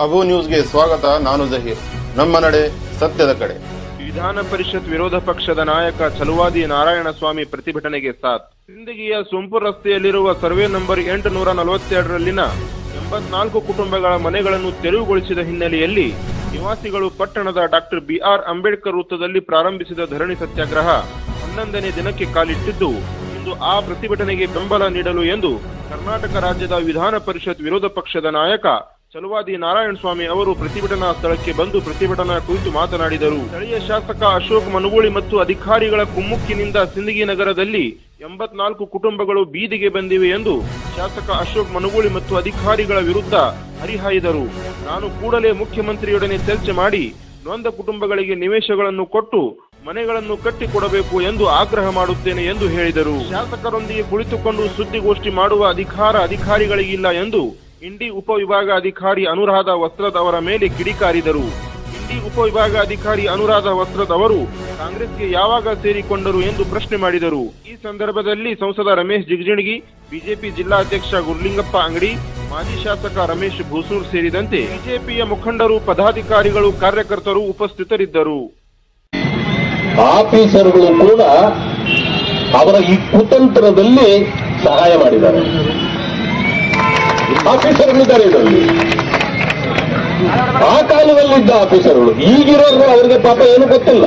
ಅಬು ನ್ಯೂಸ್ಗೆ ಸ್ವಾಗತ. ನಾನು ಜಹೀರ್. ನಮ್ಮ ನಡೆ ಸತ್ಯದ ಕಡೆ. ವಿಧಾನ ಪರಿಷತ್ ವಿರೋಧ ಪಕ್ಷದ ನಾಯಕ ಛಲವಾದಿ ನಾರಾಯಣಸ್ವಾಮಿ ಪ್ರತಿಭಟನೆಗೆ ಸಾಥ್. ಸಿಂದಗಿಯ ಸೋಂಪುರ್ ರಸ್ತೆಯಲ್ಲಿರುವ ಸರ್ವೆ ನಂಬರ್ 842ರಲ್ಲಿನ 84 ಕುಟುಂಬಗಳ ಮನೆಗಳನ್ನು ತೆರವುಗೊಳಿಸಿದ ಹಿನ್ನೆಲೆಯಲ್ಲಿ ನಿವಾಸಿಗಳು ಪಟ್ಟಣದ ಡಾಕ್ಟರ್ BR ಅಂಬೇಡ್ಕರ್ ವೃತ್ತದಲ್ಲಿ ಪ್ರಾರಂಭಿಸಿದ ಧರಣಿ ಸತ್ಯಾಗ್ರಹ 11ನೇ ದಿನಕ್ಕೆ ಕಾಲಿಟ್ಟಿದ್ದು, ಇಂದು ಆ ಪ್ರತಿಭಟನೆಗೆ ಬೆಂಬಲ ನೀಡಲು ಎಂದು ಕರ್ನಾಟಕ ರಾಜ್ಯದ ವಿಧಾನ ಪರಿಷತ್ ವಿರೋಧ ಪಕ್ಷದ ನಾಯಕ ಛಲವಾದಿ ನಾರಾಯಣಸ್ವಾಮಿ ಅವರು ಪ್ರತಿಭಟನಾ ಸ್ಥಳಕ್ಕೆ ಬಂದು ಪ್ರತಿಭಟನಾ ಕುರಿತು ಮಾತನಾಡಿದರು. ಸ್ಥಳೀಯ ಶಾಸಕ ಅಶೋಕ್ ಮನುಗೋಳಿ ಮತ್ತು ಅಧಿಕಾರಿಗಳ ಕುಮ್ಮಕ್ಕಿನಿಂದ ಸಿಂದಗಿ ನಗರದಲ್ಲಿ 84 ಕುಟುಂಬಗಳು ಬೀದಿಗೆ ಬಂದಿವೆ ಎಂದು ಶಾಸಕ ಅಶೋಕ್ ಮನುಗೋಳಿ ಮತ್ತು ಅಧಿಕಾರಿಗಳ ವಿರುದ್ಧ ಹರಿಹಾಯ್ದರು. ನಾನು ಕೂಡಲೇ ಮುಖ್ಯಮಂತ್ರಿಯೊಡನೆ ಚರ್ಚೆ ಮಾಡಿ ನೊಂದ ಕುಟುಂಬಗಳಿಗೆ ನಿವೇಶಗಳನ್ನು ಕೊಟ್ಟು ಮನೆಗಳನ್ನು ಕಟ್ಟಿಕೊಡಬೇಕು ಎಂದು ಆಗ್ರಹ ಮಾಡುತ್ತೇನೆ ಎಂದು ಹೇಳಿದರು. ಶಾಸಕರೊಂದಿಗೆ ಕುಳಿತುಕೊಂಡು ಸುದ್ದಿಗೋಷ್ಠಿ ಮಾಡುವ ಅಧಿಕಾರ ಅಧಿಕಾರಿಗಳಿಗಿಲ್ಲ ಎಂದು ಇಂಡಿ ಉಪವಿಭಾಗಾಧಿಕಾರಿ ಅನುರಾಧ ವಸ್ತ್ರದ್ ಅವರ ಮೇಲೆ ಕಿಡಿಕಾರಿದರು. ಇಂಡಿ ಉಪವಿಭಾಗಾಧಿಕಾರಿ ಅನುರಾಧ ವಸ್ತ್ರದ್ ಅವರು ಕಾಂಗ್ರೆಸ್ಗೆ ಯಾವಾಗ ಸೇರಿಕೊಂಡರು ಎಂದು ಪ್ರಶ್ನೆ ಮಾಡಿದರು. ಈ ಸಂದರ್ಭದಲ್ಲಿ ಸಂಸದ ರಮೇಶ್ ಜಿಗಜಿಣಗಿ, ಬಿಜೆಪಿ ಜಿಲ್ಲಾಧ್ಯಕ್ಷ ಗುರುಲಿಂಗಪ್ಪ ಅಂಗಡಿ, ಮಾಜಿ ಶಾಸಕ ರಮೇಶ್ ಭೂಸೂರ್ ಸೇರಿದಂತೆ ಬಿಜೆಪಿಯ ಮುಖಂಡರು, ಪದಾಧಿಕಾರಿಗಳು, ಕಾರ್ಯಕರ್ತರು ಉಪಸ್ಥಿತರಿದ್ದರು. ಆಫೀಸರ್ಗಳು ಕೂಡ ಅವರ ಈ ಕುತಂತ್ರದಲ್ಲಿ ಸಹಾಯ ಮಾಡಿದ್ದಾರೆ. ಆಫೀಸರ್ಗಳಿದ್ದಾರೆ ಇದರಲ್ಲಿ. ಆ ಕಾಲದಲ್ಲಿದ್ದ ಆಫೀಸರ್ಗಳು, ಈಗಿರೋರು ಅವರಿಗೆ ಪಾಪ ಏನು ಗೊತ್ತಿಲ್ಲ.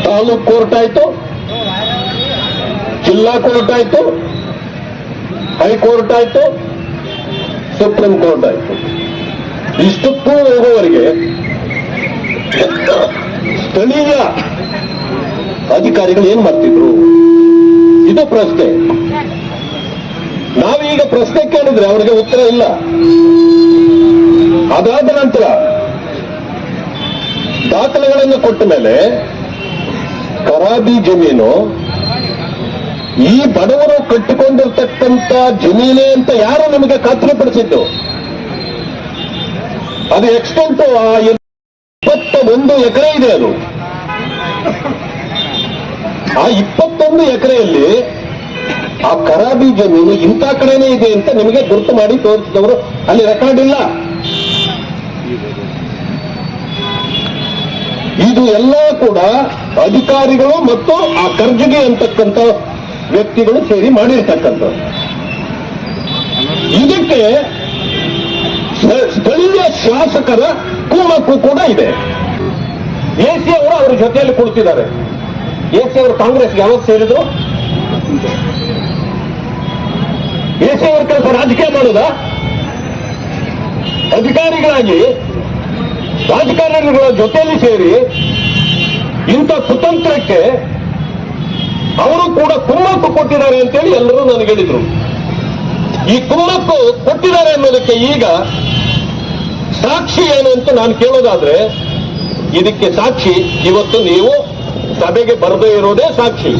ತಾಲೂಕ್ ಕೋರ್ಟ್ ಆಯ್ತು, ಜಿಲ್ಲಾ ಕೋರ್ಟ್ ಆಯ್ತು, ಹೈಕೋರ್ಟ್ ಆಯ್ತು, ಸುಪ್ರೀಂ ಕೋರ್ಟ್ ಆಯ್ತು. ಇಷ್ಟಕ್ಕೂ ಹೋಗುವವರಿಗೆ ಸ್ಥಳೀಯ ಅಧಿಕಾರಿಗಳು ಏನ್ ಮಾಡ್ತಿದ್ರು? ಇದು ಪ್ರಶ್ನೆ. ನಾವೀಗ ಪ್ರಶ್ನೆ ಕೇಳಿದ್ರೆ ಅವರಿಗೆ ಉತ್ತರ ಇಲ್ಲ. ಅದಾದ ನಂತರ ದಾಖಲೆಗಳನ್ನು ಕೊಟ್ಟ ಮೇಲೆ ಖರಾಬಿ ಜಮೀನು ಈ ಬಡವರು ಕಟ್ಟಿಕೊಂಡಿರ್ತಕ್ಕಂಥ ಜಮೀನೇ ಅಂತ ಯಾರು ನಮಗೆ ಖಾತ್ರಿಪಡಿಸಿದ್ದು? ಅದು ಎಕ್ಸ್ಟೆಂಟ್ 21 ಎಕರೆ ಇದೆ. ಅದು ಆ 21 ಎಕರೆಯಲ್ಲಿ ಆ ಖರಾಬಿ ಜಮೀನು ಇಂಥ ಕಡೆನೇ ಇದೆ ಅಂತ ನಿಮಗೆ ಗುರುತು ಮಾಡಿ ತೋರಿಸಿದವರು ಅಲ್ಲಿ ರೆಕಾರ್ಡ್ ಇಲ್ಲ. ಇದು ಎಲ್ಲ ಕೂಡ ಅಧಿಕಾರಿಗಳು ಮತ್ತು ಆ ಕರ್ಜಗಿ ಅಂತಕ್ಕಂಥ ವ್ಯಕ್ತಿಗಳು ಸೇರಿ ಮಾಡಿರ್ತಕ್ಕಂಥದ್ದು. ಇದಕ್ಕೆ ಸ್ಥಳೀಯ ಶಾಸಕರ ಕುಮ್ಮಕ್ಕು ಕೂಡ ಇದೆ. AC ಅವರು ಅವರ ಜೊತೆಯಲ್ಲಿ ಕುಳಿತಿದ್ದಾರೆ. AC ಅವರು ಕಾಂಗ್ರೆಸ್ಗೆ ಯಾವಾಗ ಸೇರಿದ್ರು? AC ಅವರ ಕೆಲಸ ರಾಜಕೀಯ ಮಾಡುವುದಾ? ಅಧಿಕಾರಿಗಳಾಗಿ ರಾಜಕಾರಣಿಗಳ ಜೊತೆಯಲ್ಲಿ ಸೇರಿ ಇಂಥ ಕುತಂತ್ರಕ್ಕೆ ಅವರು ಕೂಡ ಕುಮ್ಮಕ್ಕು ಕೊಟ್ಟಿದ್ದಾರೆ ಅಂತೇಳಿ ಎಲ್ಲರೂ ನನಗೆ ಹೇಳಿದ್ರು. ಈ ಕುಮ್ಮಕ್ಕು ಕೊಟ್ಟಿದ್ದಾರೆ ಅನ್ನೋದಕ್ಕೆ ಈಗ ಸಾಕ್ಷಿ ಏನು ಅಂತ ನಾನು ಕೇಳೋದಾದ್ರೆ, ಇದಕ್ಕೆ ಸಾಕ್ಷಿ ಇವತ್ತು ನೀವು ಸಭೆಗೆ ಬರದೇ ಇರೋದೇ ಸಾಕ್ಷಿ.